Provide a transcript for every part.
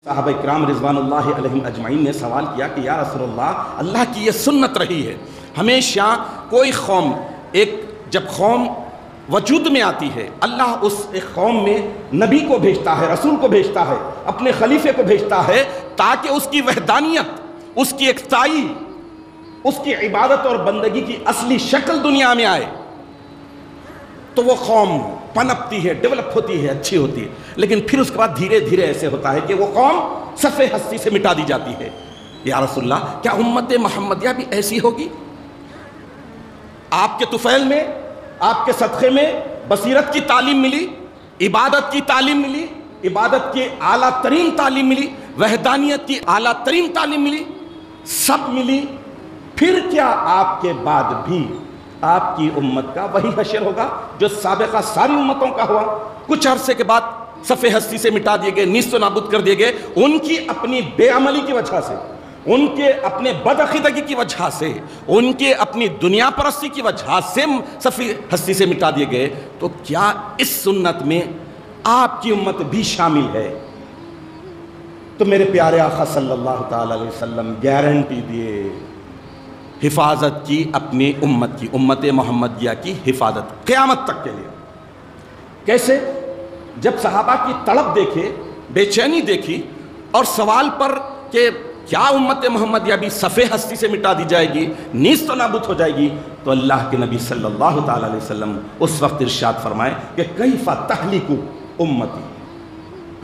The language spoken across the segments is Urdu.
صحابہ اکرام رضوان اللہ علیہم اجمعین نے سوال کیا کہ یا رسول اللہ کی یہ سنت رہی ہے ہمیشہ کوئی قوم جب قوم وجود میں آتی ہے اللہ اس ایک قوم میں نبی کو بھیجتا ہے، رسول کو بھیجتا ہے، اپنے خلیفے کو بھیجتا ہے تاکہ اس کی وحدانیت، اس کی یکتائی، اس کی عبادت اور بندگی کی اصلی شکل دنیا میں آئے تو وہ قوم پنپتی ہے، ڈیولپ ہوتی ہے، اچھی ہوتی ہے، لیکن پھر اس کے بعد دھیرے دھیرے ایسے ہوتا ہے کہ وہ قوم صفِ ہستی سے مٹا دی جاتی ہے۔ یا رسول اللہ کیا امت محمدیہ بھی ایسی ہوگی؟ آپ کے طفیل میں، آپ کے صدقے میں بصیرت کی تعلیم ملی، عبادت کی تعلیم ملی، عبادت کی اعلیٰ ترین تعلیم ملی، وحدانیت کی اعلیٰ ترین تعلیم ملی، سب ملی، پھر کیا آپ کے بعد بھی آپ کی امت کا وہی حشر ہوگا جو سابقہ ساری امتوں کا ہوا؟ کچھ عرصے کے بعد صفِ ہستی سے مٹا دیے گئے، نیست و نابود کر دیے گئے، ان کی اپنی بے عملی کی وجہ سے، ان کے اپنے بدعقیدگی کی وجہ سے، ان کے اپنی دنیا پرستی کی وجہ سے صفِ ہستی سے مٹا دیے گئے۔ تو کیا اس سنت میں آپ کی امت بھی شامل ہے؟ تو میرے پیارے آقا صلی اللہ تعالی علیہ وسلم گارنٹی دیے حفاظت کی، اپنی امت کی، امت محمدیہ کی حفاظت قیامت تک کے لیے۔ کیسے؟ جب صحابہ کی تڑپ دیکھے، بے چینی دیکھی، اور سوال پر کہ کیا امت محمدیہ بھی صفِ ہستی سے مٹا دی جائے گی، نیست و نابود ہو جائے گی، تو اللہ کے نبی صلی اللہ تعالی علیہ وسلم اس وقت ارشاد فرمائے کہ کیف تہلک امتی،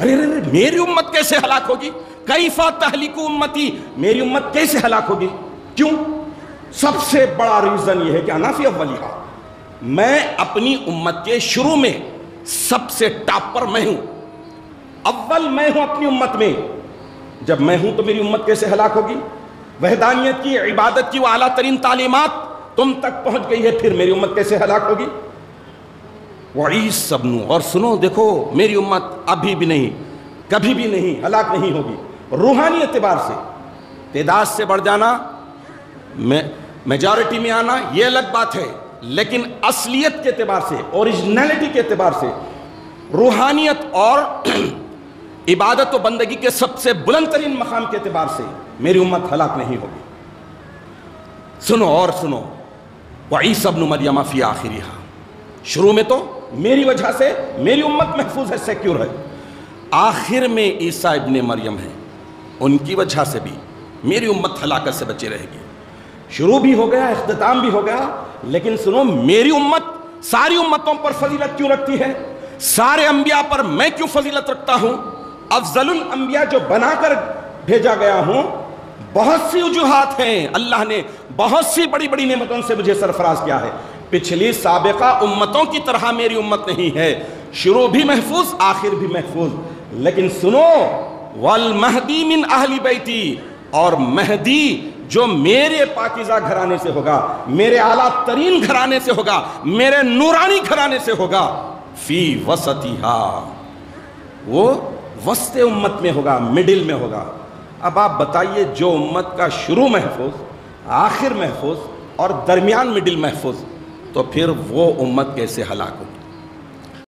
ارے میری امت کیسے ہلاک ہوگی؟ کیف تہلک امتی، میری امت کیسے ہلاک ہوگی؟ کیوں؟ سب سے بڑا ریزن یہ ہے کہ انا فی اولیہا، میں اپنی امت کے شروع میں سب سے ٹاپ پر میں ہوں، اول میں ہوں اپنی امت میں۔ جب میں ہوں تو میری امت کیسے ہلاک ہوگی؟ وحدانیت کی، عبادت کی وہ اعلیٰ ترین تعلیمات تم تک پہنچ گئی ہے، پھر میری امت کیسے ہلاک ہوگی؟ وعیس ابن، اور سنو دیکھو میری امت ابھی بھی نہیں، کبھی بھی نہیں ہلاک نہیں ہوگی۔ روحانی اعتبار سے تعداد سے بڑھ جانا، میجارٹی میں آنا یہ الگ بات ہے، لیکن اصلیت کے اعتبار سے، اوریجنلٹی کے اعتبار سے، روحانیت اور عبادت و بندگی کے سب سے بلند ترین مقام کے اعتبار سے میری امت ہلاک نہیں ہوگی۔ سنو اور سنو، وعیسی ابن مریم فی آخرہا، شروع میں تو میری وجہ سے میری امت محفوظ ہے، سیکیور ہے، آخر میں عیسیٰ ابن مریم ہے، ان کی وجہ سے بھی میری امت ہلاکت سے بچے رہے گی۔ شروع بھی ہو گیا، اختتام بھی ہو گیا، لیکن سنو میری امت ساری امتوں پر فضیلت کیوں رکھتی ہے؟ سارے انبیاء پر میں کیوں فضیلت رکھتا ہوں؟ افضل الانبیاء جو بنا کر بھیجا گیا ہوں، بہت سی وجوہات ہیں، اللہ نے بہت سی بڑی بڑی نعمتوں سے مجھے سرفراز کیا ہے۔ پچھلی سابقہ امتوں کی طرح میری امت نہیں ہے، شروع بھی محفوظ، آخر بھی محفوظ، لیکن سنو والمہدی من اہل بیتی، اور مہدی جو میرے پاکیزہ گھرانے سے ہوگا، میرے اعلیٰ ترین گھرانے سے ہوگا، میرے نورانی گھرانے سے ہوگا، فی وسطہا، وہ وسط امت میں ہوگا، مڈل میں ہوگا۔ اب آپ بتائیے جو امت کا شروع محفوظ، آخر محفوظ اور درمیان مڈل محفوظ، تو پھر وہ امت کیسے ہلاک ہوگی؟